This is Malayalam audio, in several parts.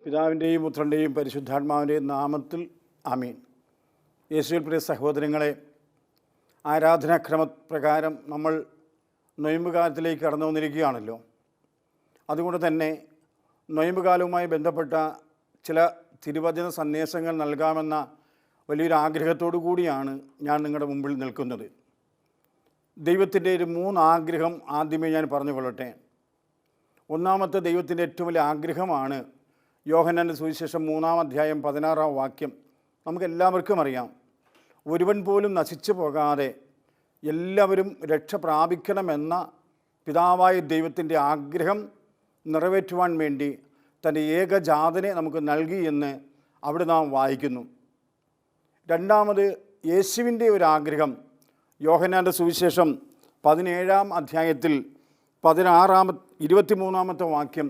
പിതാവിൻ്റെയും പുത്രൻ്റെയും പരിശുദ്ധാത്മാവിൻ്റെയും നാമത്തിൽ ആമീൻ. യേശുവിൽ പ്രിയ സഹോദരങ്ങളെ, ആരാധനാക്രമപ്രകാരം നമ്മൾ നൊയമ്പുകാലത്തിലേക്ക് കടന്നു വന്നിരിക്കുകയാണല്ലോ. അതുകൊണ്ട് തന്നെ നൊയമ്പുകാലവുമായി ബന്ധപ്പെട്ട ചില തിരുവചന സന്ദേശങ്ങൾ നൽകാമെന്ന വലിയൊരു ആഗ്രഹത്തോടു കൂടിയാണ് ഞാൻ നിങ്ങളുടെ മുമ്പിൽ നിൽക്കുന്നത്. ദൈവത്തിൻ്റെ ഒരു 3 ആഗ്രഹം ആദ്യമേ ഞാൻ പറഞ്ഞുകൊള്ളട്ടെ. ഒന്നാമത്തെ ദൈവത്തിൻ്റെ ഏറ്റവും വലിയ ആഗ്രഹമാണ് യോഹന്നാൻ്റെ സുവിശേഷം 3-ാം അധ്യായം 16-ാം വാക്യം. നമുക്കെല്ലാവർക്കും അറിയാം, ഒരുവൻ പോലും നശിച്ചു പോകാതെ എല്ലാവരും രക്ഷ പ്രാപിക്കണമെന്ന പിതാവായ ദൈവത്തിൻ്റെ ആഗ്രഹം നിറവേറ്റുവാൻ വേണ്ടി തൻ്റെ ഏകജാതനെ നമുക്ക് നൽകി എന്ന് അവിടെ നാം വായിക്കുന്നു. രണ്ടാമത് യേശുവിൻ്റെ ഒരു ആഗ്രഹം യോഹന്നാൻ്റെ സുവിശേഷം 17-ാം അധ്യായത്തിൽ 23-ാമത്തെ വാക്യം,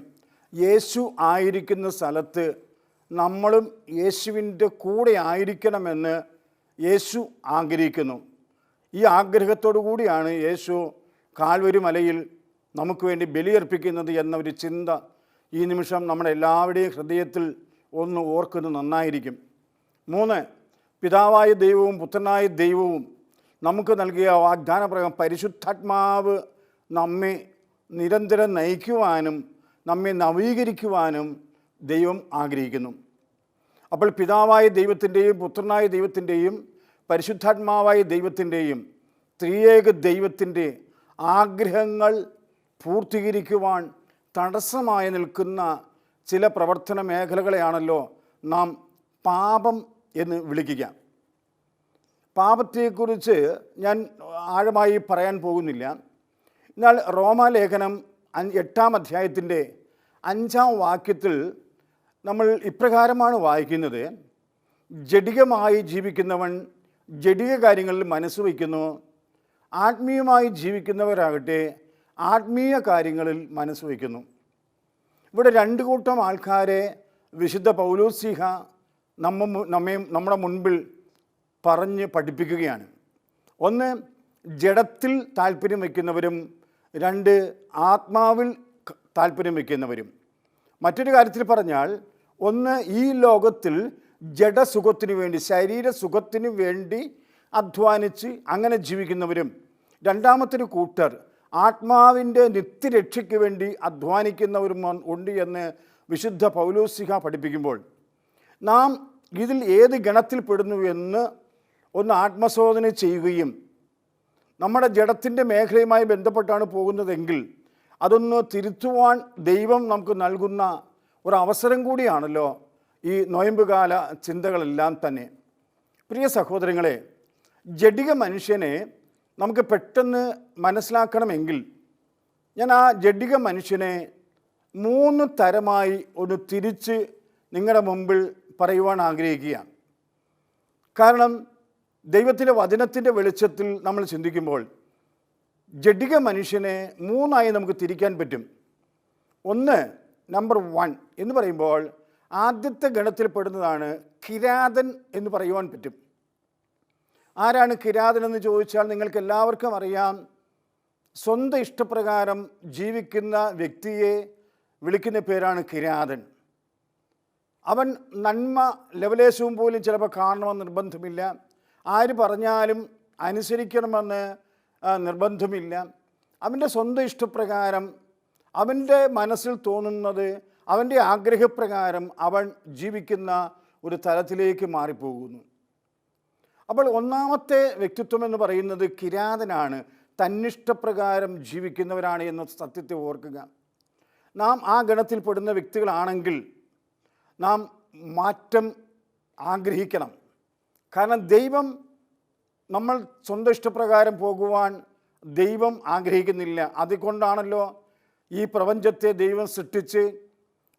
യേശു ആയിരിക്കുന്ന സ്ഥലത്ത് നമ്മളും യേശുവിൻ്റെ കൂടെ ആയിരിക്കണമെന്ന് യേശു ആഗ്രഹിക്കുന്നു. ഈ ആഗ്രഹത്തോടു കൂടിയാണ് യേശു കാൽവരി മലയിൽ നമുക്ക് വേണ്ടി ബലിയർപ്പിക്കുന്നത് എന്ന ഒരു ചിന്ത ഈ നിമിഷം നമ്മുടെ എല്ലാവരുടെയും ഹൃദയത്തിൽ ഒന്ന് ഓർക്കുന്നത് നന്നായിരിക്കും. 3, പിതാവായ ദൈവവും പുത്രനായ ദൈവവും നമുക്ക് നൽകിയ വാഗ്ദാനപ്രകാരം പരിശുദ്ധാത്മാവ് നമ്മെ നിരന്തരം നയിക്കുവാനും നമ്മെ നവീകരിക്കുവാനും ദൈവം ആഗ്രഹിക്കുന്നു. അപ്പോൾ പിതാവായ ദൈവത്തിൻ്റെയും പുത്രനായ ദൈവത്തിൻ്റെയും പരിശുദ്ധാത്മാവായ ദൈവത്തിൻ്റെയും ത്രിയേക ദൈവത്തിൻ്റെ ആഗ്രഹങ്ങൾ പൂർത്തീകരിക്കുവാൻ തടസ്സമായി നിൽക്കുന്ന ചില പ്രവർത്തന മേഖലകളെയാണല്ലോ നാം പാപം എന്ന് വിളിക്കുക. പാപത്തെക്കുറിച്ച് ഞാൻ ആഴമായി പറയാൻ പോകുന്നില്ല. എന്നാൽ റോമാലേഖനം 8-ാം അധ്യായത്തിൻ്റെ 5-ാം വാക്യത്തിൽ നമ്മൾ ഇപ്രകാരമാണ് വായിക്കുന്നത്: ജഡികമായി ജീവിക്കുന്നവൻ ജഡിക കാര്യങ്ങളിൽ മനസ്സ് വയ്ക്കുന്നു, ആത്മീയമായി ജീവിക്കുന്നവരാകട്ടെ ആത്മീയ കാര്യങ്ങളിൽ മനസ്സ് വയ്ക്കുന്നു. ഇവിടെ 2 കൂട്ടം ആൾക്കാരെ വിശുദ്ധ പൗലോസ്ലീഹ നമ്മുടെ മുൻപിൽ പറഞ്ഞ് പഠിപ്പിക്കുകയാണ്. 1, ജഡത്തിൽ താല്പര്യം വയ്ക്കുന്നവരും, 2, ആത്മാവിൽ താല്പര്യം വയ്ക്കുന്നവരും. മറ്റൊരു കാര്യത്തിൽ പറഞ്ഞാൽ, 1, ഈ ലോകത്തിൽ ജഡസുഖത്തിനു വേണ്ടി, ശരീരസുഖത്തിനു വേണ്ടി അധ്വാനിച്ച് അങ്ങനെ ജീവിക്കുന്നവരും, രണ്ടാമത്തൊരു കൂട്ടർ ആത്മാവിൻ്റെ നിത്യരക്ഷയ്ക്ക് വേണ്ടി അധ്വാനിക്കുന്നവരും ഉണ്ട് എന്ന് വിശുദ്ധ പൗലോസ്ലീഹ പഠിപ്പിക്കുമ്പോൾ നാം ഇതിൽ ഏത് ഗണത്തിൽപ്പെടുന്നു എന്ന് ഒന്ന് ആത്മശോധന ചെയ്യുകയും നമ്മുടെ ജഡത്തിൻ്റെ മേഖലയുമായി ബന്ധപ്പെട്ടാണ് പോകുന്നതെങ്കിൽ അതൊന്ന് തിരുത്തുവാൻ ദൈവം നമുക്ക് നൽകുന്ന ഒരവസരം കൂടിയാണല്ലോ ഈ നൊയമ്പുകാല ചിന്തകളെല്ലാം തന്നെ. പ്രിയ സഹോദരങ്ങളെ, ജഡിക മനുഷ്യനെ നമുക്ക് പെട്ടെന്ന് മനസ്സിലാക്കണമെങ്കിൽ ഞാൻ ആ ജഡിക മനുഷ്യനെ 3 തരമായി ഒന്ന് തിരിച്ച് നിങ്ങളുടെ മുമ്പിൽ പറയുവാൻ ആഗ്രഹിക്കുകയാണ്. കാരണം ദൈവത്തിൻ്റെ വചനത്തിൻ്റെ വെളിച്ചത്തിൽ നമ്മൾ ചിന്തിക്കുമ്പോൾ ജഡിക മനുഷ്യനെ 3ആയി നമുക്ക് തിരിക്കാൻ പറ്റും. 1, നമ്പർ 1 എന്ന് പറയുമ്പോൾ ആദ്യത്തെ ഗണത്തിൽപ്പെടുന്നതാണ് കിരാതൻ എന്ന് പറയുവാൻ പറ്റും. ആരാണ് കിരാതൻ എന്ന് ചോദിച്ചാൽ നിങ്ങൾക്ക് എല്ലാവർക്കും അറിയാം. സ്വന്തം ഇഷ്ടപ്രകാരം ജീവിക്കുന്ന വ്യക്തിയെ വിളിക്കുന്ന പേരാണ് കിരാതൻ. അവൻ നന്മ ലവലേശവും പോലും ചിലപ്പോൾ കാണണമെന്ന് നിർബന്ധമില്ല, ആര് പറഞ്ഞാലും അനുസരിക്കണമെന്ന് നിർബന്ധമില്ല. അവൻ്റെ സ്വന്തം ഇഷ്ടപ്രകാരം, അവൻ്റെ മനസ്സിൽ തോന്നുന്നത്, അവൻ്റെ ആഗ്രഹപ്രകാരം അവൻ ജീവിക്കുന്ന ഒരു തലത്തിലേക്ക് മാറിപ്പോകുന്നു. അപ്പോൾ 1ാമത്തെ വ്യക്തിത്വം എന്ന് പറയുന്നത് കിരാതനാണ്, തന്നിഷ്ടപ്രകാരം ജീവിക്കുന്നവരാണ് എന്ന സത്യത്തെ ഓർക്കുക. നാം ആ ഗണത്തിൽപ്പെടുന്ന വ്യക്തികളാണെങ്കിൽ നാം മാറ്റം ആഗ്രഹിക്കണം. കാരണം ദൈവം നമ്മൾ സ്വന്തം ഇഷ്ടപ്രകാരം പോകുവാൻ ദൈവം ആഗ്രഹിക്കുന്നില്ല. അതുകൊണ്ടാണല്ലോ ഈ പ്രപഞ്ചത്തെ ദൈവം സൃഷ്ടിച്ച്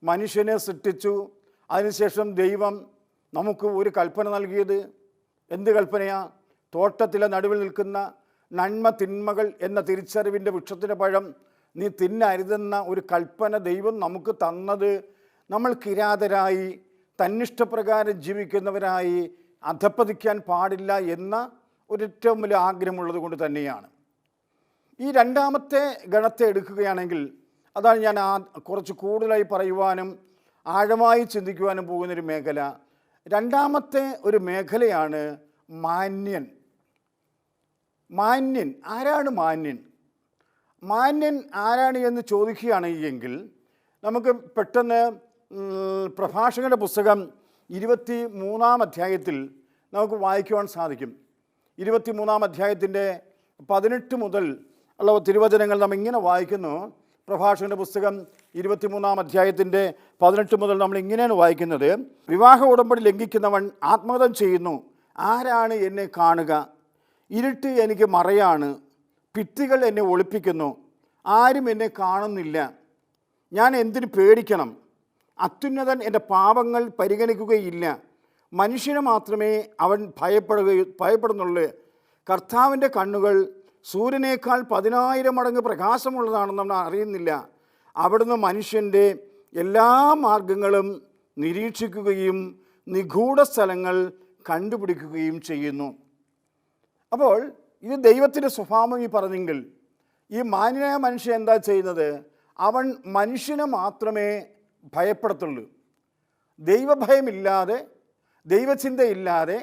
മനുഷ്യനെ സൃഷ്ടിച്ചു. അതിനുശേഷം ദൈവം നമുക്ക് ഒരു കൽപ്പന നൽകിയത്. എന്ത് കൽപ്പനയാ? തോട്ടത്തിലെ നടുവിൽ നിൽക്കുന്ന നന്മ തിന്മകൾ എന്ന തിരിച്ചറിവിൻ്റെ വൃക്ഷത്തിൻ്റെ പഴം നീ തിന്നരുതെന്ന ഒരു കൽപ്പന ദൈവം നമുക്ക് തന്നത് നമ്മൾ കിരാതരായി തന്നിഷ്ടപ്രകാരം ജീവിക്കുന്നവരായി അധപ്പതിക്കാൻ പാടില്ല എന്ന ഒരേറ്റവും വലിയ ആഗ്രഹമുള്ളത് കൊണ്ട് തന്നെയാണ്. ഈ 2ാമത്തെ ഗണത്തെ എടുക്കുകയാണെങ്കിൽ അതാണ് ഞാൻ കുറച്ച് കൂടുതലായി പറയുവാനും ആഴമായി ചിന്തിക്കുവാനും പോകുന്നൊരു മേഖല. രണ്ടാമത്തെ ഒരു മേഖലയാണ് മാന്യൻ. മാന്യൻ ആരാണ്? മാന്യൻ ആരാണ് എന്ന് ചോദിക്കുകയാണ് എങ്കിൽ നമുക്ക് പെട്ടെന്ന് പ്രഭാഷകന്റെ പുസ്തകം 23-ാം അധ്യായത്തിൽ നമുക്ക് വായിക്കുവാൻ സാധിക്കും. 23-ാം അധ്യായത്തിൻ്റെ 18 മുതൽ ഉള്ള തിരുവചനങ്ങൾ നാം ഇങ്ങനെ വായിക്കുന്നു. പ്രഭാഷകന്റെ പുസ്തകം 23-ാം അധ്യായത്തിൻ്റെ 18 മുതൽ നമ്മൾ ഇങ്ങനെയാണ് വായിക്കുന്നത്. വിവാഹ ഉടമ്പടി ലംഘിക്കുന്നവൻ ആത്മഹത്യ ചെയ്യുന്നു. ആരാണ് എന്നെ കാണുക? ഇരുട്ട് എനിക്ക് മറയാണ്. ഭിത്തികൾ എന്നെ ഒളിപ്പിക്കുന്നു. ആരും എന്നെ കാണുന്നില്ല. ഞാൻ എന്തിനു പേടിക്കണം? അത്യുന്നതൻ എൻ്റെ പാപങ്ങൾ പരിഗണിക്കുകയില്ല. മനുഷ്യനെ മാത്രമേ അവൻ ഭയപ്പെടുന്നുള്ളൂ. കർത്താവിൻ്റെ കണ്ണുകൾ സൂര്യനേക്കാൾ 10,000 മടങ്ങ് പ്രകാശമുള്ളതാണെന്ന് നമ്മൾ അറിയുന്നില്ല. അവിടുന്ന് മനുഷ്യൻ്റെ എല്ലാ മാർഗങ്ങളും നിരീക്ഷിക്കുകയും നിഗൂഢ സ്ഥലങ്ങൾ കണ്ടുപിടിക്കുകയും ചെയ്യുന്നു. അപ്പോൾ ഇത് ദൈവത്തിൻ്റെ സ്വഭാവം ഈ പറഞ്ഞെങ്കിൽ, ഈ മാന്യനായ മനുഷ്യൻ എന്താ ചെയ്യുന്നത്? അവൻ മനുഷ്യനെ മാത്രമേ ഭയപ്പെടത്തുള്ളൂ. ദൈവഭയമില്ലാതെ, ദൈവചിന്തയില്ലാതെ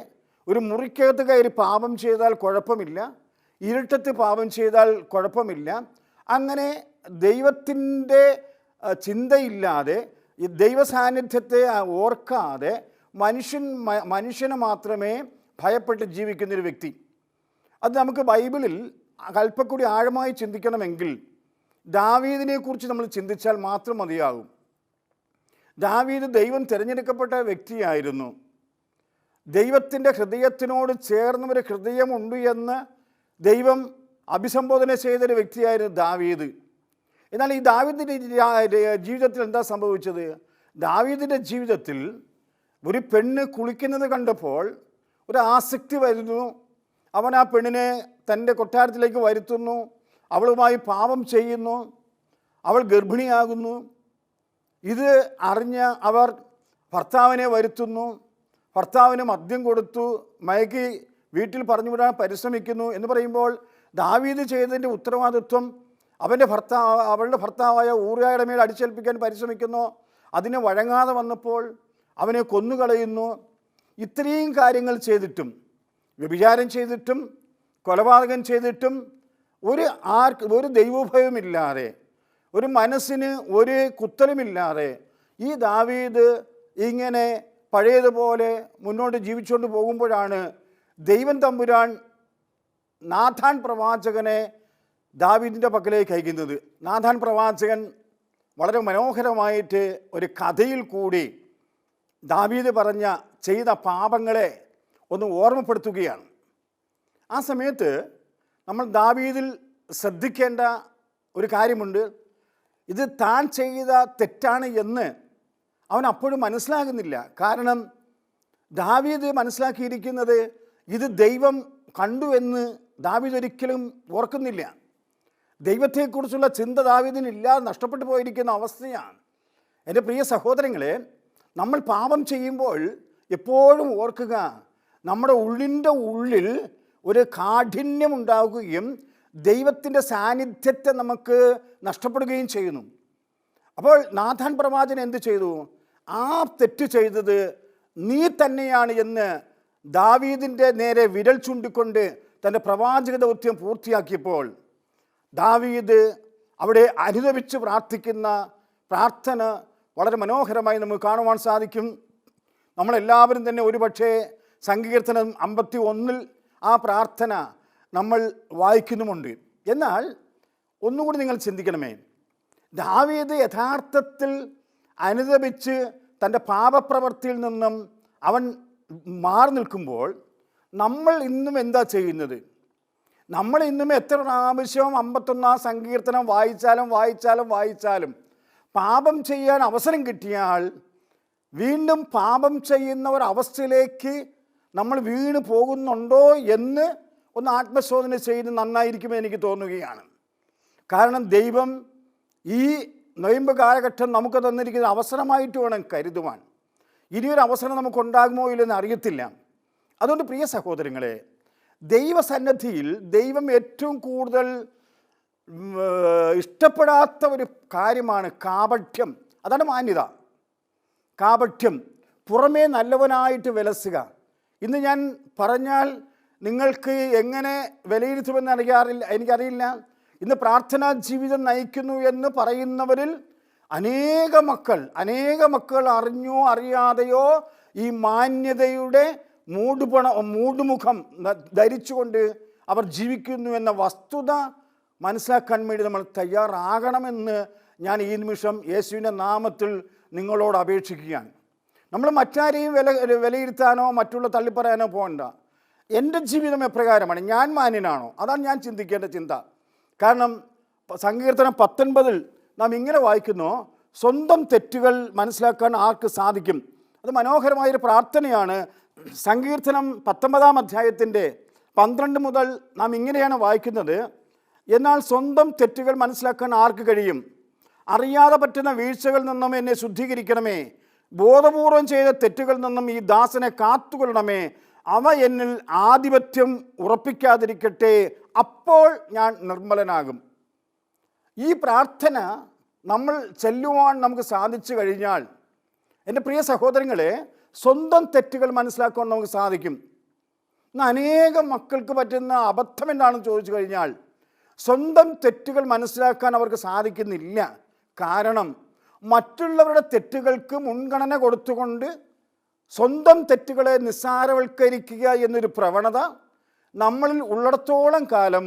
ഒരു മുറിക്കകത്ത് കയറി പാപം ചെയ്താൽ കുഴപ്പമില്ല, ഇരുട്ടത്ത് പാപം ചെയ്താൽ കുഴപ്പമില്ല. അങ്ങനെ ദൈവത്തിൻ്റെ ചിന്തയില്ലാതെ, ദൈവസാന്നിധ്യത്തെ ഓർക്കാതെ മനുഷ്യനെ മാത്രമേ ഭയപ്പെട്ട് ജീവിക്കുന്നൊരു വ്യക്തി. അത് നമുക്ക് ബൈബിളിൽ അല്പക്കൂടി ആഴമായി ചിന്തിക്കണമെങ്കിൽ ദാവീദിനെക്കുറിച്ച് നമ്മൾ ചിന്തിച്ചാൽ മാത്രം മതിയാകും. ദാവീദ് ദൈവം തിരഞ്ഞെടുക്കപ്പെട്ട വ്യക്തിയായിരുന്നു. ദൈവത്തിൻ്റെ ഹൃദയത്തിനോട് ചേർന്നൊരു ഹൃദയമുണ്ട് എന്ന് ദൈവം അഭിസംബോധന ചെയ്തൊരു വ്യക്തിയായിരുന്നു ദാവീദ്. എന്നാൽ ഈ ദാവീദിൻ്റെ ജീവിതത്തിൽ എന്താ സംഭവിച്ചത്? ദാവീദിൻ്റെ ജീവിതത്തിൽ ഒരു പെണ്ണ് കുളിക്കുന്നത് കണ്ടപ്പോൾ ഒരു ആസക്തി വരുന്നു. അവൻ ആ പെണ്ണിനെ തൻ്റെ കൊട്ടാരത്തിലേക്ക് വരുത്തുന്നു. അവളുമായി പാപം ചെയ്യുന്നു. അവൾ ഗർഭിണിയാകുന്നു. ഇത് അറിഞ്ഞ അവർ ഭർത്താവിനെ വരുത്തുന്നു. ഭർത്താവിന് മദ്യം കൊടുത്തു മയക്കി വീട്ടിൽ പറഞ്ഞുവിടാൻ പരിശ്രമിക്കുന്നു. എന്ന് പറയുമ്പോൾ ദാവീദ് ചെയ്തതിൻ്റെ ഉത്തരവാദിത്വം അവളുടെ ഭർത്താവായ ഊറിയയുടെ മേൽ അടിച്ചേൽപ്പിക്കാൻ പരിശ്രമിക്കുന്നു. അതിന് വഴങ്ങാതെ വന്നപ്പോൾ അവനെ കൊന്നുകളയുന്നു. ഇത്രയും കാര്യങ്ങൾ ചെയ്തിട്ടും, വ്യഭിചാരം ചെയ്തിട്ടും, കൊലപാതകം ചെയ്തിട്ടും ഒരു ദൈവഭയമില്ലാതെ, ഒരു മനസ്സിന് ഒരു കുത്തലുമില്ലാതെ ഈ ദാവീദ് ഇങ്ങനെ പഴയതുപോലെ മുന്നോട്ട് ജീവിച്ചുകൊണ്ട് പോകുമ്പോഴാണ് ദൈവം തമ്പുരാൻ നാഥാൻ പ്രവാചകനെ ദാവീദിൻ്റെ പക്കലേക്ക് അയക്കുന്നത്. നാഥാൻ പ്രവാചകൻ വളരെ മനോഹരമായിട്ട് ഒരു കഥയിൽ കൂടി ദാവീദ് ചെയ്ത പാപങ്ങളെ ഒന്ന് ഓർമ്മപ്പെടുത്തുകയാണ്. ആ സമയത്ത് നമ്മൾ ദാവീദിൽ ശ്രദ്ധിക്കേണ്ട ഒരു കാര്യമുണ്ട്. ഇത് താൻ ചെയ്ത തെറ്റാണ് എന്ന് അവൻ അപ്പോഴും മനസ്സിലാകുന്നില്ല. കാരണം ദാവീദ് മനസ്സിലാക്കിയിരിക്കുന്നത് ഇത് ദൈവം കണ്ടു എന്ന് ദാവീദ് ഒരിക്കലും ഓർക്കുന്നില്ല. ദൈവത്തെക്കുറിച്ചുള്ള ചിന്ത ദാവീദിനില്ലാതെ നഷ്ടപ്പെട്ടു പോയിരിക്കുന്ന അവസ്ഥയാണ്. എൻ്റെ പ്രിയ സഹോദരങ്ങളെ, നമ്മൾ പാപം ചെയ്യുമ്പോൾ എപ്പോഴും ഓർക്കുക, നമ്മുടെ ഉള്ളിൽ ഒരു കാഠിന്യം ഉണ്ടാകുകയും ദൈവത്തിൻ്റെ സാന്നിധ്യത്തെ നമുക്ക് നഷ്ടപ്പെടുകയും ചെയ്യുന്നു. അപ്പോൾ നാഥാൻ പ്രവാചകൻ എന്ത് ചെയ്തു? ആ തെറ്റ് ചെയ്തത് നീ തന്നെയാണ് എന്ന് ദാവീദിൻ്റെ നേരെ വിരൽ ചൂണ്ടിക്കൊണ്ട് തൻ്റെ പ്രവാചക ദൗത്യം പൂർത്തിയാക്കിയപ്പോൾ ദാവീദ് അവിടെ അനുദപിച്ച് പ്രാർത്ഥിക്കുന്ന പ്രാർത്ഥന വളരെ മനോഹരമായി നമുക്ക് കാണുവാൻ സാധിക്കും. നമ്മളെല്ലാവരും തന്നെ ഒരുപക്ഷെ സങ്കീർത്തനം 51 ആ പ്രാർത്ഥന നമ്മൾ വായിക്കുന്നുമുണ്ട്. എന്നാൽ ഒന്നുകൂടി നിങ്ങൾ ചിന്തിക്കണമേ, ദാവീദ് യഥാർത്ഥത്തിൽ അനുദപിച്ച് തൻ്റെ പാപപ്രവൃത്തിയിൽ നിന്നും അവൻ മാറി നിൽക്കുമ്പോൾ നമ്മൾ ഇന്നും എന്താ ചെയ്യുന്നത്? നമ്മൾ ഇന്നും എത്ര പ്രാവശ്യം 51-ാം സങ്കീർത്തനം വായിച്ചാലും പാപം ചെയ്യാൻ അവസരം കിട്ടിയാൽ വീണ്ടും പാപം ചെയ്യുന്ന ഒരവസ്ഥയിലേക്ക് നമ്മൾ വീണ് പോകുന്നുണ്ടോ എന്ന് ഒന്ന് ആത്മശോധന ചെയ്ത് നന്നായിരിക്കുമെന്ന് എനിക്ക് തോന്നുകയാണ്. കാരണം ദൈവം ഈ നൊയമ്പ് കാലഘട്ടം നമുക്ക് തന്നിരിക്കുന്ന അവസരമായിട്ട് വേണം കരുതുവാൻ. ഇനിയൊരു അവസരം നമുക്കുണ്ടാകുമോ ഇല്ലെന്ന് അറിയത്തില്ല. അതുകൊണ്ട് പ്രിയ സഹോദരങ്ങളെ, ദൈവസന്നിധിയിൽ ദൈവം ഏറ്റവും കൂടുതൽ ഇഷ്ടപ്പെടാത്ത ഒരു കാര്യമാണ് കാപഠ്യം. അതാണ് മാന്യത. കാപട്യം, പുറമേ നല്ലവനായിട്ട് വിലസുക. ഇന്ന് ഞാൻ പറഞ്ഞാൽ നിങ്ങൾക്ക് എങ്ങനെ വിലയിരുത്തുമെന്ന് എനിക്കറിയില്ല. ഇന്ന് പ്രാർത്ഥനാ ജീവിതം നയിക്കുന്നു എന്ന് പറയുന്നവരിൽ അനേക മക്കൾ അറിഞ്ഞോ അറിയാതെയോ ഈ മാന്യതയുടെ മൂടുമുഖം ധരിച്ചുകൊണ്ട് അവർ ജീവിക്കുന്നു എന്ന വസ്തുത മനസ്സിലാക്കാൻ വേണ്ടി നമ്മൾ തയ്യാറാകണമെന്ന് ഞാൻ ഈ നിമിഷം യേശുവിൻ്റെ നാമത്തിൽ നിങ്ങളോട് അപേക്ഷിക്കുകയാണ്. നമ്മൾ മറ്റാരെയും വിലയിരുത്താനോ മറ്റുള്ള തള്ളിപ്പറയാനോ പോകണ്ട. എൻ്റെ ജീവിതം എപ്രകാരമാണ്, ഞാൻ മാന്യനാണോ, അതാണ് ഞാൻ ചിന്തിക്കേണ്ട ചിന്ത. കാരണം സങ്കീർത്തനം 19 നാം ഇങ്ങനെ വായിക്കുന്നു, സ്വന്തം തെറ്റുകൾ മനസ്സിലാക്കാൻ ആർക്ക് സാധിക്കും. അത് മനോഹരമായൊരു പ്രാർത്ഥനയാണ്. സങ്കീർത്തനം 19 അധ്യായത്തിൻ്റെ 12 മുതൽ നാം ഇങ്ങനെയാണ് വായിക്കുന്നത്, എന്നാൽ സ്വന്തം തെറ്റുകൾ മനസ്സിലാക്കാൻ ആർക്ക് കഴിയും? അറിയാതെ പറ്റുന്ന വീഴ്ചകളിൽ നിന്നും എന്നെ ശുദ്ധീകരിക്കണമേ. ബോധപൂർവം ചെയ്ത തെറ്റുകളിൽ നിന്നും ഈ ദാസനെ കാത്തുകൊള്ളണമേ. അവ എന്നിൽ ആധിപത്യം ഉറപ്പിക്കാതിരിക്കട്ടെ, അപ്പോൾ ഞാൻ നിർമ്മലനാകും. ഈ പ്രാർത്ഥന നമ്മൾ ചെല്ലുവാൻ നമുക്ക് സാധിച്ചു കഴിഞ്ഞാൽ, എൻ്റെ പ്രിയ സഹോദരങ്ങളെ, സ്വന്തം തെറ്റുകൾ മനസ്സിലാക്കാൻ നമുക്ക് സാധിക്കും. ഇന്ന് അനേകം മക്കൾക്ക് പറ്റുന്ന അബദ്ധം എന്താണെന്ന് ചോദിച്ചു കഴിഞ്ഞാൽ, സ്വന്തം തെറ്റുകൾ മനസ്സിലാക്കാൻ അവർക്ക് സാധിക്കുന്നില്ല. കാരണം മറ്റുള്ളവരുടെ തെറ്റുകൾക്ക് മുൻഗണന കൊടുത്തുകൊണ്ട് സ്വന്തം തെറ്റുകളെ നിസ്സാരവൽക്കരിക്കുക എന്നൊരു പ്രവണത നമ്മളിൽ ഉള്ളിടത്തോളം കാലം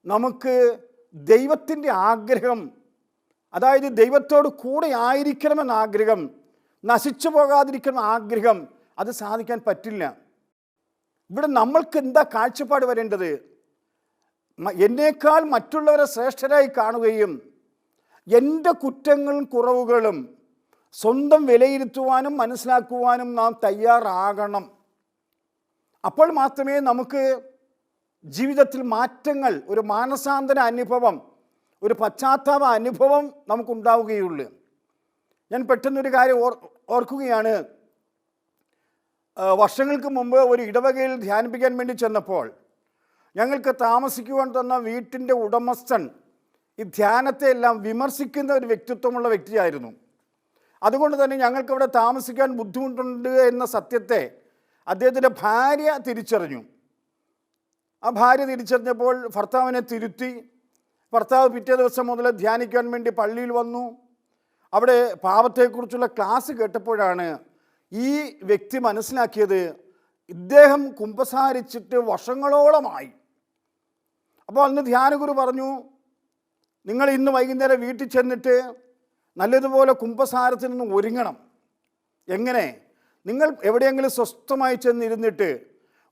നമുക്ക് ദൈവത്തിൻ്റെ ആഗ്രഹം, അതായത് ദൈവത്തോട് കൂടെ ആയിരിക്കണമെന്ന ആഗ്രഹം, നശിച്ചു പോകാതിരിക്കുന്ന ആഗ്രഹം, അത് സാധിക്കാൻ പറ്റില്ല. ഇവിടെ നമ്മൾക്ക് എന്താ കാഴ്ചപ്പാട് വരേണ്ടത്? എന്നേക്കാൾ മറ്റുള്ളവരെ ശ്രേഷ്ഠരായി കാണുകയും എൻ്റെ കുറ്റങ്ങളും കുറവുകളും സ്വന്തം വിലയിരുത്തുവാനും മനസ്സിലാക്കുവാനും നാം തയ്യാറാകണം. അപ്പോൾ മാത്രമേ നമുക്ക് ജീവിതത്തിൽ മാറ്റങ്ങൾ, ഒരു മാനസാന്തര അനുഭവം, ഒരു പശ്ചാത്താപ അനുഭവം നമുക്കുണ്ടാവുകയുള്ളൂ. ഞാൻ പെട്ടെന്നൊരു കാര്യം ഓർക്കുകയാണ്. വർഷങ്ങൾക്ക് മുമ്പ് ഒരു ഇടവകയിൽ ധ്യാനിപ്പിക്കാൻ വേണ്ടി ചെന്നപ്പോൾ ഞങ്ങൾക്ക് താമസിക്കുവാൻ തന്ന വീട്ടിൻ്റെ ഉടമസ്ഥൻ ഈ ധ്യാനത്തെ എല്ലാം വിമർശിക്കുന്ന ഒരു വ്യക്തിത്വമുള്ള വ്യക്തിയായിരുന്നു. അതുകൊണ്ട് തന്നെ ഞങ്ങൾക്കവിടെ താമസിക്കാൻ ബുദ്ധിമുട്ടുണ്ട് എന്ന സത്യത്തെ അദ്ദേഹത്തിൻ്റെ ഭാര്യ തിരിച്ചറിഞ്ഞു. ആ ഭാര്യ തിരിച്ചറിഞ്ഞപ്പോൾ ഭർത്താവിനെ തിരുത്തി. ഭർത്താവ് പിറ്റേ ദിവസം മുതൽ ധ്യാനിക്കാൻ വേണ്ടി പള്ളിയിൽ വന്നു. അവിടെ പാപത്തെക്കുറിച്ചുള്ള ക്ലാസ് കേട്ടപ്പോഴാണ് ഈ വ്യക്തി മനസ്സിലാക്കിയത്, ഇദ്ദേഹം കുമ്പസാരിച്ചിട്ട് വർഷങ്ങളോളമായി. അപ്പോൾ അന്ന് ധ്യാനഗുരു പറഞ്ഞു, നിങ്ങൾ ഇന്ന് വൈകുന്നേരം വീട്ടിൽ ചെന്നിട്ട് നല്ലതുപോലെ കുമ്പസാരത്തിൽ നിന്ന് ഒരുങ്ങണം. എങ്ങനെ? നിങ്ങൾ എവിടെയെങ്കിലും സ്വസ്ഥമായി ചെന്നിരുന്നിട്ട്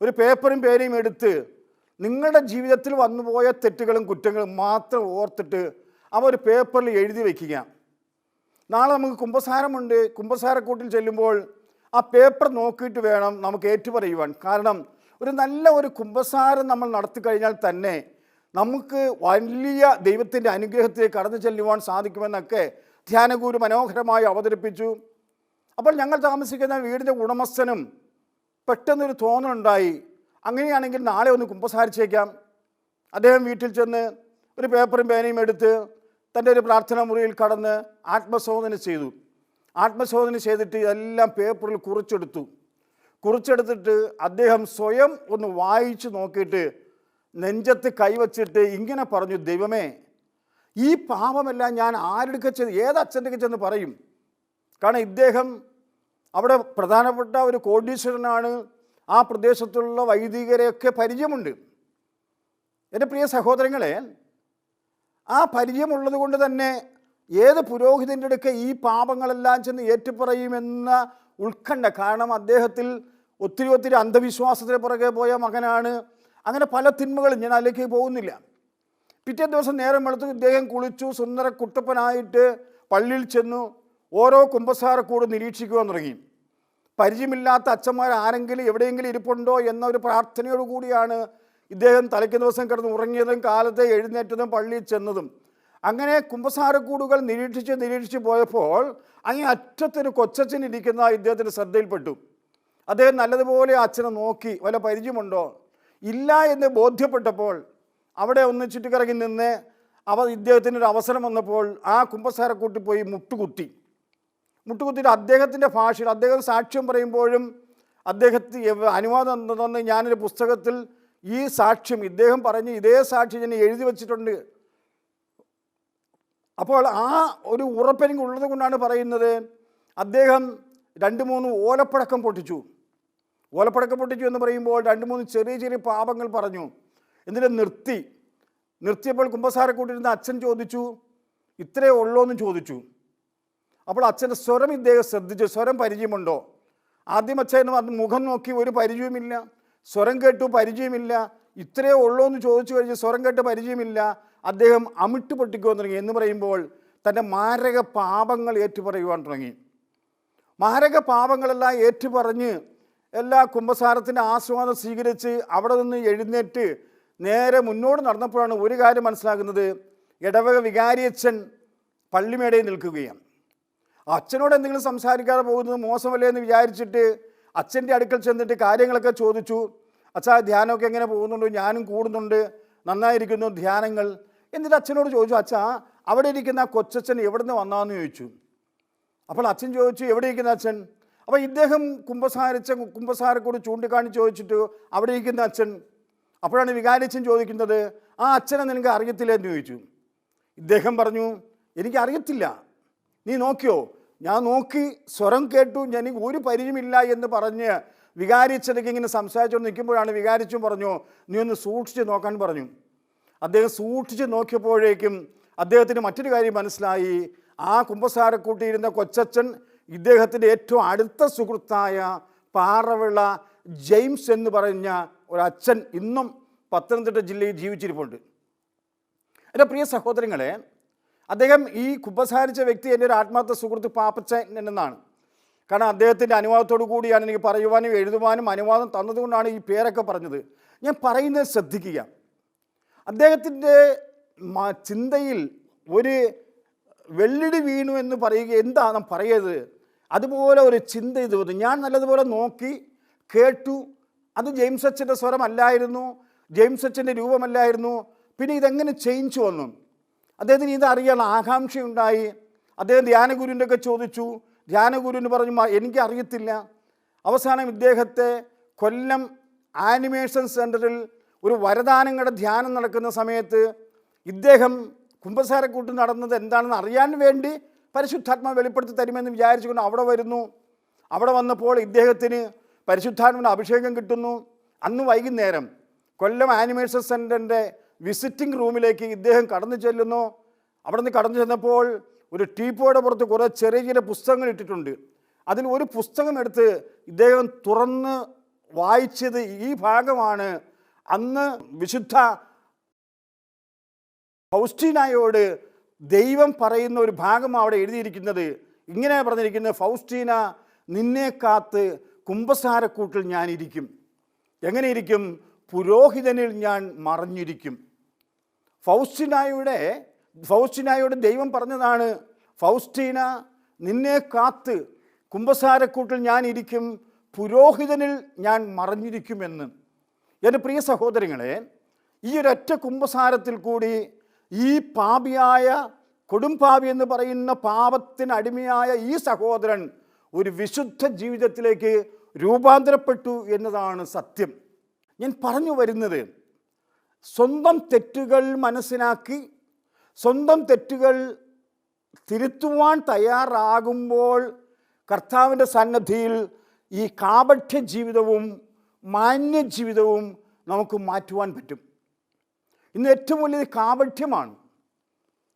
ഒരു പേപ്പറും പേനയും എടുത്ത് നിങ്ങളുടെ ജീവിതത്തിൽ വന്നുപോയ തെറ്റുകളും കുറ്റങ്ങളും മാത്രം ഓർത്തിട്ട് അവ ഒരു പേപ്പറിൽ എഴുതി വയ്ക്കുക. നാളെ നമുക്ക് കുമ്പസാരമുണ്ട്. കുമ്പസാരക്കൂട്ടിൽ ചെല്ലുമ്പോൾ ആ പേപ്പർ നോക്കിയിട്ട് വേണം നമുക്ക് ഏറ്റുപറയുവാൻ. കാരണം ഒരു നല്ല ഒരു കുമ്പസാരം നമ്മൾ നടത്തി കഴിഞ്ഞാൽ തന്നെ നമുക്ക് വലിയ ദൈവത്തിൻ്റെ അനുഗ്രഹത്തിലേക്ക് കടന്നു ചെല്ലുവാൻ സാധിക്കുമെന്നൊക്കെ ധ്യാനഗുരു മനോഹരമായി അവതരിപ്പിച്ചു. അപ്പോൾ ഞങ്ങൾ താമസിക്കുന്ന വീടിൻ്റെ ഉടമസ്ഥനും പെട്ടെന്നൊരു തോന്നലുണ്ടായി, അങ്ങനെയാണെങ്കിൽ നാളെ ഒന്ന് കുമ്പസാരിച്ചേക്കാം. അദ്ദേഹം വീട്ടിൽ ചെന്ന് ഒരു പേപ്പറും പേനയും എടുത്ത് തൻ്റെ ഒരു പ്രാർത്ഥനാ മുറിയിൽ കടന്ന് ആത്മശോധന ചെയ്തു. ആത്മശോധന ചെയ്തിട്ട് എല്ലാം പേപ്പറിൽ കുറിച്ചെടുത്തിട്ട് അദ്ദേഹം സ്വയം ഒന്ന് വായിച്ച് നോക്കിയിട്ട് നെഞ്ചത്ത് കൈവച്ചിട്ട് ഇങ്ങനെ പറഞ്ഞു, ദൈവമേ, ഈ പാപമെല്ലാം ഞാൻ ആരുടെ ചെന്ന്, ഏതച്ഛൻ്റെ ചെന്ന് പറയും? കാരണം ഇദ്ദേഹം അവിടെ പ്രധാനപ്പെട്ട ഒരു കോടീശ്വരനാണ്. ആ പ്രദേശത്തുള്ള വൈദികരെയൊക്കെ പരിചയമുണ്ട്. എൻ്റെ പ്രിയ സഹോദരങ്ങളെ, ആ പരിചയമുള്ളത് കൊണ്ട് തന്നെ ഏത് പുരോഹിതൻ്റെ അടുക്ക ഈ പാപങ്ങളെല്ലാം ചെന്ന് ഏറ്റുപറയുമെന്ന ഉത്കണ്ഠ. കാരണം അദ്ദേഹത്തിൽ ഒത്തിരി അന്ധവിശ്വാസത്തിന് പുറകെ പോയ മകനാണ്. അങ്ങനെ പല തിന്മകളും, ഞാൻ അതിലേക്ക് പോകുന്നില്ല. പിറ്റേ ദിവസം നേരം വെളുത്ത് ഇദ്ദേഹം കുളിച്ചു സുന്ദര കുട്ടപ്പനായിട്ട് പള്ളിയിൽ ചെന്നു ഓരോ കുമ്പസാരക്കൂട് നിരീക്ഷിക്കുവാൻ തുടങ്ങി. പരിചയമില്ലാത്ത അച്ഛന്മാർ ആരെങ്കിലും എവിടെയെങ്കിലും ഇരിപ്പുണ്ടോ എന്ന ഒരു പ്രാർത്ഥനയോടുകൂടിയാണ് ഇദ്ദേഹം തലയ്ക്ക് ദിവസം കിടന്ന് ഉറങ്ങിയതും കാലത്തെ എഴുന്നേറ്റതും പള്ളിയിൽ ചെന്നതും. അങ്ങനെ കുമ്പസാരക്കൂടുകൾ നിരീക്ഷിച്ച് പോയപ്പോൾ അങ്ങേ അറ്റത്തൊരു കൊച്ചച്ഛൻ ഇരിക്കുന്ന ഇദ്ദേഹത്തിൻ്റെ ശ്രദ്ധയിൽപ്പെട്ടു. അദ്ദേഹം നല്ലതുപോലെ അച്ഛനെ നോക്കി, വല്ല പരിചയമുണ്ടോ? ഇല്ല എന്ന് ബോധ്യപ്പെട്ടപ്പോൾ അവിടെ ഒന്ന് ചുറ്റിക്കറങ്ങി നിന്ന് ഇദ്ദേഹത്തിനൊരു അവസരം വന്നപ്പോൾ ആ കുമ്പസാരക്കൂട്ടിൽ പോയി മുട്ടുകുത്തിയിട്ട് അദ്ദേഹത്തിൻ്റെ ഭാഷയിൽ അദ്ദേഹം സാക്ഷ്യം പറയുമ്പോഴും അദ്ദേഹത്തിന് അനുവാദം തന്ന് ഞാനൊരു പുസ്തകത്തിൽ ഈ സാക്ഷ്യം ഇദ്ദേഹം പറഞ്ഞ് ഇതേ സാക്ഷ്യം ഞാൻ എഴുതി വച്ചിട്ടുണ്ട്. അപ്പോൾ ആ ഒരു ഉറപ്പെനിക്ക് ഉള്ളത് കൊണ്ടാണ് പറയുന്നത്. അദ്ദേഹം 2-3 ഓലപ്പടക്കം പൊട്ടിച്ചു. ഓലപ്പടക്കം പൊട്ടിച്ചു എന്ന് പറയുമ്പോൾ 2-3 ചെറിയ ചെറിയ പാപങ്ങൾ പറഞ്ഞു. എന്നിട്ട് നിർത്തിയപ്പോൾ കുമ്പസാരക്കൂട്ടിരുന്ന അച്ഛൻ ചോദിച്ചു, ഇത്രയേ ഉള്ളൂ എന്ന് ചോദിച്ചു. അപ്പോൾ അച്ഛൻ്റെ സ്വരം ഇദ്ദേഹം ശ്രദ്ധിച്ചു. സ്വരം പരിചയമുണ്ടോ? ആദ്യം അച്ഛൻ മുഖം നോക്കി, ഒരു പരിചയമില്ല. സ്വരം കേട്ടു, പരിചയമില്ല. ഇത്രയേ ഉള്ളൂ എന്ന് ചോദിച്ചു കഴിഞ്ഞ് സ്വരം കേട്ട് പരിചയമില്ല. അദ്ദേഹം അമിട്ട് പൊട്ടിക്കുവാൻ തുടങ്ങി. എന്ന് പറയുമ്പോൾ തൻ്റെ മാരക പാപങ്ങൾ ഏറ്റുപറയുവാൻ തുടങ്ങി. മാരക പാപങ്ങളെല്ലാം ഏറ്റുപറഞ്ഞ് എല്ലാ കുമ്പസാരത്തിൻ്റെ ആസ്വാദം സ്വീകരിച്ച് അവിടെ നിന്ന് എഴുന്നേറ്റ് നേരെ മുന്നോട്ട് നടന്നപ്പോഴാണ് ഒരു കാര്യം മനസ്സിലാകുന്നത്. ഇടവക വികാരിയച്ഛൻ പള്ളിമേടയിൽ നിൽക്കുകയാണ്. അച്ഛനോട് എന്തെങ്കിലും സംസാരിക്കാതെ പോകുന്നത് മോശമല്ലേ എന്ന് വിചാരിച്ചിട്ട് അച്ഛൻ്റെ അടുക്കൽ ചെന്നിട്ട് കാര്യങ്ങളൊക്കെ ചോദിച്ചു. അച്ഛാ, ധ്യാനമൊക്കെ എങ്ങനെ പോകുന്നുണ്ട്? ഞാനും കൂടുന്നുണ്ട്, നന്നായിരിക്കുന്നു ധ്യാനങ്ങൾ. എന്നിട്ട് അച്ഛനോട് ചോദിച്ചു, അച്ഛാ അവിടെ ഇരിക്കുന്ന ആ കൊച്ചച്ഛൻ എവിടെ നിന്ന് വന്നാന്ന് ചോദിച്ചു. അപ്പോൾ അച്ഛൻ ചോദിച്ചു, എവിടെ ഇരിക്കുന്ന അച്ഛൻ? അപ്പോൾ ഇദ്ദേഹം കുമ്പസാരക്കൂട് ചൂണ്ടിക്കാണിച്ച് ചോദിച്ചിട്ട് അവിടെ ഇരിക്കുന്ന അച്ഛൻ. അപ്പോഴാണ് വികാരിയച്ഛൻ ചോദിക്കുന്നത്, ആ അച്ഛനെ നിനക്ക് അറിയത്തില്ല എന്ന് ചോദിച്ചു. ഇദ്ദേഹം പറഞ്ഞു, എനിക്കറിയത്തില്ല, നീ നോക്കിയോ? ഞാൻ നോക്കി, സ്വരം കേട്ടു, എനിക്ക് ഒരു പരിചയമില്ല എന്ന് പറഞ്ഞ് വികാരിയച്ഛനൊക്കെ ഇങ്ങനെ സംസാരിച്ചുകൊണ്ട് നിൽക്കുമ്പോഴാണ് വികാരിച്ചും പറഞ്ഞു, നീ ഒന്ന് സൂക്ഷിച്ച് നോക്കാൻ പറഞ്ഞു. അദ്ദേഹം സൂക്ഷിച്ച് നോക്കിയപ്പോഴേക്കും അദ്ദേഹത്തിന് മറ്റൊരു കാര്യം മനസ്സിലായി. ആ കുമ്പസാരക്കൂട്ടിയിരുന്ന കൊച്ചച്ഛൻ ഇദ്ദേഹത്തിൻ്റെ ഏറ്റവും അടുത്ത സുഹൃത്തായ പാറവിള ജെയിംസ് എന്ന് പറഞ്ഞ ഒരച്ഛൻ ഇന്നും പത്തനംതിട്ട ജില്ലയിൽ ജീവിച്ചിരിപ്പുണ്ട്. എൻ്റെ പ്രിയ സഹോദരങ്ങളെ, അദ്ദേഹം ഈ കുമ്പസാരിച്ച വ്യക്തി എൻ്റെ ഒരു ആത്മാർത്ഥ സുഹൃത്ത് പാപ്പച്ചൻ എന്നാണ്. കാരണം അദ്ദേഹത്തിൻ്റെ അനുവാദത്തോടു കൂടിയാണ് എനിക്ക് പറയുവാനും എഴുതുവാനും അനുവാദം തന്നതുകൊണ്ടാണ് ഈ പേരൊക്കെ പറഞ്ഞത്. ഞാൻ പറയുന്നത് ശ്രദ്ധിക്കുക. അദ്ദേഹത്തിൻ്റെ ചിന്തയിൽ ഒരു വെള്ളിടി വീണു എന്ന് പറയുക എന്താണ് പറയത്? അതുപോലെ ഒരു ചിന്ത ഇത് വന്നു. ഞാൻ നല്ലതുപോലെ നോക്കി കേട്ടു. അത് ജെയിംസ് അച്ഛൻ്റെ സ്വരമല്ലായിരുന്നു, ജെയിംസ് അച്ഛൻ്റെ രൂപമല്ലായിരുന്നു. പിന്നെ ഇതെങ്ങനെ ചേഞ്ച് വന്നു? അദ്ദേഹത്തിന് ഇതറിയാൻ ആകാംക്ഷയുണ്ടായി. അദ്ദേഹം ധ്യാനഗുരുവിൻ്റെ ഒക്കെ ചോദിച്ചു. ധ്യാനഗുരുവിന് പറഞ്ഞു, എനിക്കറിയത്തില്ല. അവസാനം ഇദ്ദേഹത്തെ കൊല്ലം ആനിമേഷൻ സെൻറ്ററിൽ ഒരു വരദാനങ്ങളുടെ ധ്യാനം നടക്കുന്ന സമയത്ത് ഇദ്ദേഹം കുമ്പസാരക്കൂട്ട് നടന്നത് എന്താണെന്ന് അറിയാൻ വേണ്ടി പരിശുദ്ധാത്മാവ് വെളിപ്പെടുത്തി തരുമെന്ന് വിചാരിച്ചുകൊണ്ട് അവിടെ വരുന്നു. അവിടെ വന്നപ്പോൾ ഇദ്ദേഹത്തിന് പരിശുദ്ധാത്മാവിൻ്റെ അഭിഷേകം കിട്ടുന്നു. അന്ന് വൈകുന്നേരം കൊല്ലം ആനിമേഷൻ സെൻറ്ററിൻ്റെ വിസിറ്റിംഗ് റൂമിലേക്ക് ഇദ്ദേഹം കടന്നു ചെല്ലുന്നു. അവിടെ നിന്ന് കടന്നു ചെന്നപ്പോൾ ഒരു ടീപ്പോയുടെ പുറത്ത് കുറേ ചെറിയ ചെറിയ പുസ്തകങ്ങൾ ഇട്ടിട്ടുണ്ട്. അതിൽ ഒരു പുസ്തകം എടുത്ത് ഇദ്ദേഹം തുറന്ന് വായിച്ചത് ഈ ഭാഗമാണ്. അന്ന് വിശുദ്ധ ഫൗസ്റ്റീനയോട് ദൈവം പറയുന്ന ഒരു ഭാഗം അവിടെ എഴുതിയിരിക്കുന്നത്. ഇങ്ങനെ പറഞ്ഞിരിക്കുന്നത്, ഫൗസ്റ്റീന, നിന്നെ കാത്ത് കുമ്പസാരക്കൂട്ടിൽ ഞാനിരിക്കും. എങ്ങനെ ഇരിക്കും? പുരോഹിതനിൽ ഞാൻ മറഞ്ഞിരിക്കും. ഫൗസ്റ്റീനയോട് ദൈവം പറഞ്ഞതാണ്, ഫൗസ്റ്റീന, നിന്നെ കാത്ത് കുമ്പസാരക്കൂട്ടിൽ ഞാൻ ഇരിക്കും, പുരോഹിതനിൽ ഞാൻ മറഞ്ഞിരിക്കുമെന്ന്. എൻ്റെ പ്രിയ സഹോദരങ്ങളെ, ഈ ഒരൊറ്റ കുമ്പസാരത്തിൽ കൂടി ഈ പാപിയായ കൊടുംപാപി എന്ന് പറയുന്ന പാപത്തിന് അടിമയായ ഈ സഹോദരൻ ഒരു വിശുദ്ധ ജീവിതത്തിലേക്ക് രൂപാന്തരപ്പെട്ടു എന്നതാണ് സത്യം. ഞാൻ പറഞ്ഞു വരുന്നത്, സ്വന്തം തെറ്റുകൾ മനസ്സിലാക്കി സ്വന്തം തെറ്റുകൾ തിരുത്തുവാൻ തയ്യാറാകുമ്പോൾ കർത്താവിൻ്റെ സന്നദ്ധിയിൽ ഈ കാപഠ്യ ജീവിതവും മാന്യജീവിതവും നമുക്ക് മാറ്റുവാൻ പറ്റും. ഇന്ന് ഏറ്റവും വലിയ കാപഠ്യമാണ്.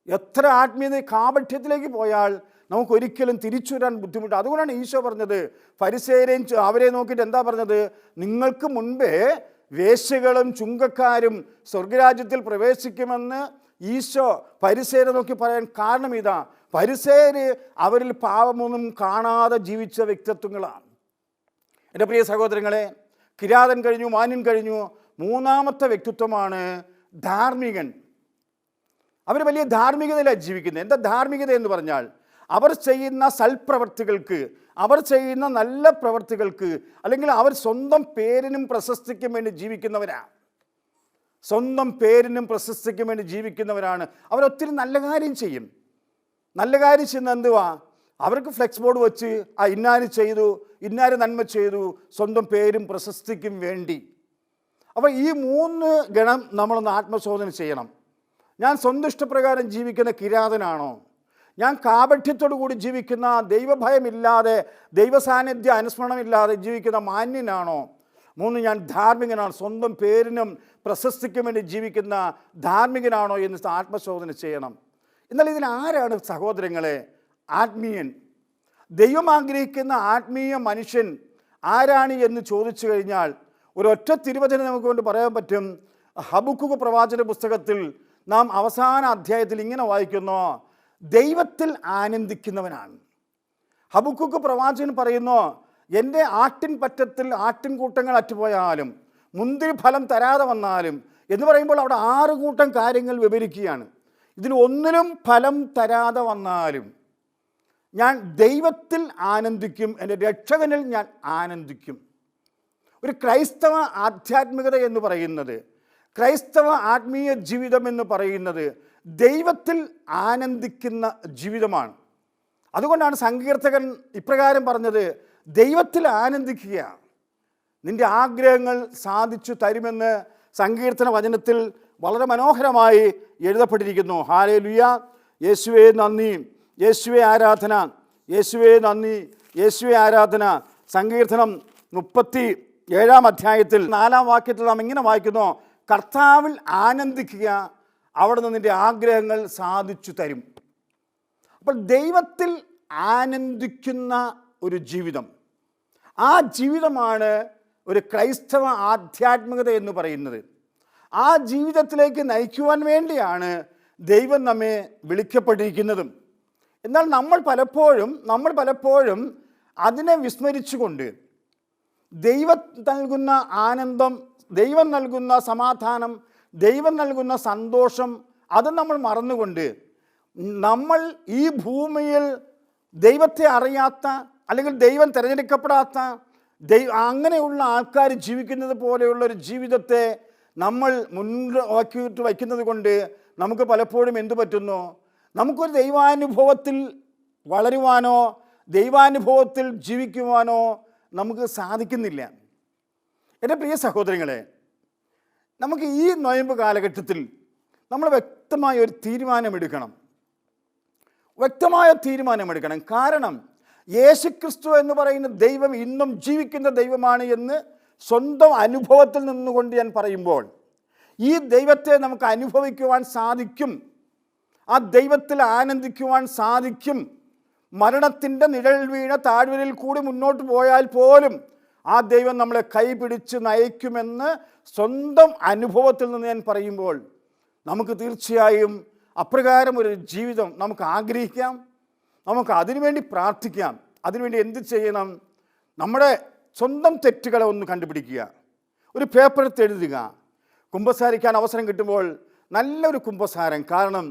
എത്ര ആത്മീയത കാപഠ്യത്തിലേക്ക് പോയാൽ നമുക്കൊരിക്കലും തിരിച്ചു വരാൻ ബുദ്ധിമുട്ട്. അതുകൊണ്ടാണ് ഈശോ പറഞ്ഞത്, ഫരിസേയരെയും അവരെ നോക്കിയിട്ട് എന്താ പറഞ്ഞത്? നിങ്ങൾക്ക് മുൻപേ വേശ്യകളും ചുങ്കക്കാരും സ്വർഗരാജ്യത്തിൽ പ്രവേശിക്കുമെന്ന് ഈശോ ഫരിസേയരെ നോക്കി പറയാൻ കാരണം ഇതാ. ഫരിസേയർ അവരിൽ പാപമൊന്നും കാണാതെ ജീവിച്ച വ്യക്തിത്വങ്ങളാണ്. എൻ്റെ പ്രിയ സഹോദരങ്ങളെ, കിരാതൻ കഴിഞ്ഞു, മാന്യൻ കഴിഞ്ഞു. മൂന്നാമത്തെ വ്യക്തിത്വമാണ് ധാർമ്മികൻ. അവർ വലിയ ധാർമ്മികതയിലാണ് ജീവിക്കുന്നത്. എന്താ ധാർമ്മികത എന്ന് പറഞ്ഞാൽ, അവർ ചെയ്യുന്ന സൽപ്രവർത്തികൾക്ക്, അവർ ചെയ്യുന്ന നല്ല പ്രവർത്തികൾക്ക്, അല്ലെങ്കിൽ അവർ സ്വന്തം പേരിനും പ്രശസ്തിക്കും വേണ്ടി ജീവിക്കുന്നവരാണ്. സ്വന്തം പേരിനും പ്രശസ്തിക്കും വേണ്ടി ജീവിക്കുന്നവരാണ്. അവരൊത്തിരി നല്ല കാര്യം ചെയ്യും. നല്ല കാര്യം ചെയ്യുന്ന എന്തുവാ? അവർക്ക് ഫ്ലെക്സ് ബോർഡ് വെച്ച് ഇന്നാര് ചെയ്തു, ഇന്നാര് നന്മ ചെയ്തു, സ്വന്തം പേരും പ്രശസ്തിക്കും വേണ്ടി. അപ്പോൾ ഈ 3 ഗണം നമ്മളൊന്ന് ആത്മശോധന ചെയ്യണം. ഞാൻ സ്വന്തം ഇഷ്ടപ്രകാരം ജീവിക്കുന്ന കിരാതനാണോ? ഞാൻ കാപഠ്യത്തോടു കൂടി ജീവിക്കുന്ന, ദൈവഭയമില്ലാതെ ദൈവസാന്നിധ്യ അനുസ്മരണമില്ലാതെ ജീവിക്കുന്ന മാന്യനാണോ? 3, ഞാൻ ധാർമ്മികനാണ്, സ്വന്തം പേരിനും പ്രശസ്തിക്കും വേണ്ടി ജീവിക്കുന്ന ധാർമ്മികനാണോ എന്ന് ആത്മശോധന ചെയ്യണം. എന്നാൽ ഇതിലാരാണ് സഹോദരങ്ങളെ ആത്മീയൻ? ദൈവം ആഗ്രഹിക്കുന്ന ആത്മീയ മനുഷ്യൻ ആരാണ് എന്ന് ചോദിച്ചു കഴിഞ്ഞാൽ ഒരൊറ്റ തിരുവചനം നമുക്ക് കൊണ്ട് പറയാൻ പറ്റും. ഹബക്കൂക്ക് പ്രവാചന പുസ്തകത്തിൽ നാം അവസാന അധ്യായത്തിൽ ഇങ്ങനെ വായിക്കുന്നു, ദൈവത്തിൽ ആനന്ദിക്കുന്നവനാണ്. ഹബക്കൂക്ക് പ്രവാചകൻ പറയുന്നു, എൻ്റെ ആട്ടിൻ പറ്റത്തിൽ ആട്ടിൻകൂട്ടങ്ങൾ അറ്റുപോയാലും മുന്തിരി ഫലം തരാതെ വന്നാലും എന്ന് പറയുമ്പോൾ അവിടെ 6 കൂട്ടം കാര്യങ്ങൾ വിവരിക്കുകയാണ്. ഇതിൽ ഒന്നിലും ഫലം തരാതെ വന്നാലും ഞാൻ ദൈവത്തിൽ ആനന്ദിക്കും, എൻ്റെ രക്ഷകനിൽ ഞാൻ ആനന്ദിക്കും. ഒരു ക്രൈസ്തവ ആധ്യാത്മികത എന്ന് പറയുന്നത്, ക്രൈസ്തവ ആത്മീയ ജീവിതം എന്ന് പറയുന്നത് ദൈവത്തിൽ ആനന്ദിക്കുന്ന ജീവിതമാണ്. അതുകൊണ്ടാണ് സങ്കീർത്തകൻ ഇപ്രകാരം പറഞ്ഞത്, ദൈവത്തിൽ ആനന്ദിക്കുക, നിൻ്റെ ആഗ്രഹങ്ങൾ സാധിച്ചു തരുമെന്ന് സങ്കീർത്തന വചനത്തിൽ വളരെ മനോഹരമായി എഴുതപ്പെട്ടിരിക്കുന്നു. ഹല്ലേലൂയ, യേശുവേ നന്ദി, യേശുവേ ആരാധന, യേശുവേ നന്ദി, യേശുവേ ആരാധന. സങ്കീർത്തനം 37 അധ്യായത്തിൽ 4 വാക്യത്തിൽ നാം ഇങ്ങനെ വായിക്കുന്നു, കർത്താവിൽ ആനന്ദിക്കുക, അവിടെ നിന്ന് നിൻ്റെ ആഗ്രഹങ്ങൾ സാധിച്ചു തരും. അപ്പോൾ ദൈവത്തിൽ ആനന്ദിക്കുന്ന ഒരു ജീവിതം, ആ ജീവിതമാണ് ഒരു ക്രൈസ്തവ ആധ്യാത്മികത എന്ന് പറയുന്നത്. ആ ജീവിതത്തിലേക്ക് നയിക്കുവാൻ വേണ്ടിയാണ് ദൈവം നമ്മെ വിളിക്കപ്പെട്ടിരിക്കുന്നതും. എന്നാൽ നമ്മൾ പലപ്പോഴും അതിനെ വിസ്മരിച്ചുകൊണ്ട് ദൈവം നൽകുന്ന ആനന്ദം, ദൈവം നൽകുന്ന സമാധാനം, ദൈവം നൽകുന്ന സന്തോഷം അത് നമ്മൾ മറന്നുകൊണ്ട് നമ്മൾ ഈ ഭൂമിയിൽ ദൈവത്തെ അറിയാത്ത അല്ലെങ്കിൽ ദൈവം തിരഞ്ഞെടുക്കപ്പെടാത്ത അങ്ങനെയുള്ള ആൾക്കാർ ജീവിക്കുന്നത് പോലെയുള്ള ഒരു ജീവിതത്തെ നമ്മൾ മുൻപോട്ട് വയ്ക്കുന്നത് കൊണ്ട് നമുക്ക് പലപ്പോഴും എന്തു പറ്റുന്നു, നമുക്കൊരു ദൈവാനുഭവത്തിൽ വളരുവാനോ ദൈവാനുഭവത്തിൽ ജീവിക്കുവാനോ നമുക്ക് സാധിക്കുന്നില്ല. എൻ്റെ പ്രിയ സഹോദരങ്ങളെ, നമുക്ക് ഈ നൊയമ്പ് കാലഘട്ടത്തിൽ നമ്മൾ വ്യക്തമായ ഒരു തീരുമാനമെടുക്കണം. കാരണം യേശുക്രിസ്തു എന്ന് പറയുന്ന ദൈവം ഇന്നും ജീവിക്കുന്ന ദൈവമാണ് എന്ന് സ്വന്തം അനുഭവത്തിൽ നിന്നുകൊണ്ട് ഞാൻ പറയുമ്പോൾ ഈ ദൈവത്തെ നമുക്ക് അനുഭവിക്കുവാൻ സാധിക്കും, ആ ദൈവത്തിൽ ആനന്ദിക്കുവാൻ സാധിക്കും. മരണത്തിൻ്റെ നിഴൽ വീണ താഴ്വരയിൽ കൂടി മുന്നോട്ട് പോയാൽ പോലും ആ ദൈവം നമ്മളെ കൈപിടിച്ച് നയിക്കുമെന്ന് സ്വന്തം അനുഭവത്തിൽ നിന്ന് ഞാൻ പറയുമ്പോൾ നമുക്ക് തീർച്ചയായും അപ്രകാരം ഒരു ജീവിതം നമുക്ക് ആഗ്രഹിക്കാം, നമുക്ക് അതിനുവേണ്ടി പ്രാർത്ഥിക്കാം. അതിനുവേണ്ടി എന്ത് ചെയ്യണം? നമ്മുടെ സ്വന്തം തെറ്റുകളെ ഒന്ന് കണ്ടുപിടിക്കുക, ഒരു പേപ്പറെടുത്ത് എഴുതുക. കുമ്പസാരിക്കാൻ അവസരം കിട്ടുമ്പോൾ നല്ലൊരു കുമ്പസാരം. കാരണം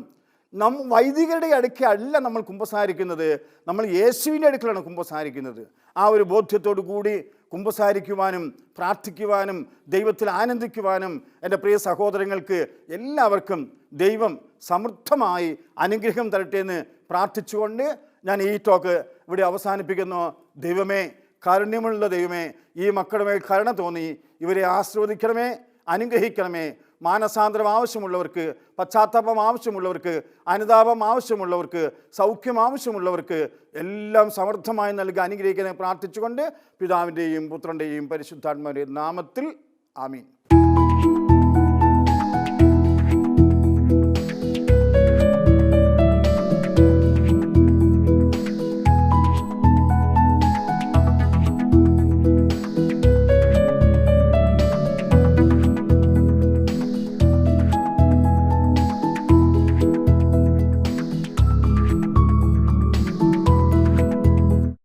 വൈദികരുടെ അടുക്കല്ല നമ്മൾ കുമ്പസാരിക്കുന്നത്, നമ്മൾ യേശുവിൻ്റെ അടുക്കലാണ് കുമ്പസാരിക്കുന്നത്. ആ ഒരു ബോധ്യത്തോടു കൂടി കുമ്പസാരിക്കുവാനും പ്രാർത്ഥിക്കുവാനും ദൈവത്തിൽ ആനന്ദിക്കുവാനും എൻ്റെ പ്രിയ സഹോദരങ്ങൾക്ക് എല്ലാവർക്കും ദൈവം സമൃദ്ധമായി അനുഗ്രഹം തരട്ടെ എന്ന് പ്രാർത്ഥിച്ചുകൊണ്ട് ഞാൻ ഈ ടോക്ക് ഇവിടെ അവസാനിപ്പിക്കുന്നു. ദൈവമേ, കാരുണ്യമുള്ള ദൈവമേ, ഈ മക്കളുടെ മേൽ കരുണ തോന്നി ഇവരെ ആശീർവദിക്കണമേ, അനുഗ്രഹിക്കണമേ. മാനസാന്തരം ആവശ്യമുള്ളവർക്ക്, പശ്ചാത്താപം ആവശ്യമുള്ളവർക്ക്, അനുതാപം ആവശ്യമുള്ളവർക്ക്, സൗഖ്യം ആവശ്യമുള്ളവർക്ക് എല്ലാം സമൃദ്ധമായി നൽകി അനുഗ്രഹിക്കാൻ പ്രാർത്ഥിച്ചുകൊണ്ട് പിതാവിൻ്റെയും പുത്രൻ്റെയും പരിശുദ്ധാത്മാവിൻ്റെയും നാമത്തിൽ ആമീൻ.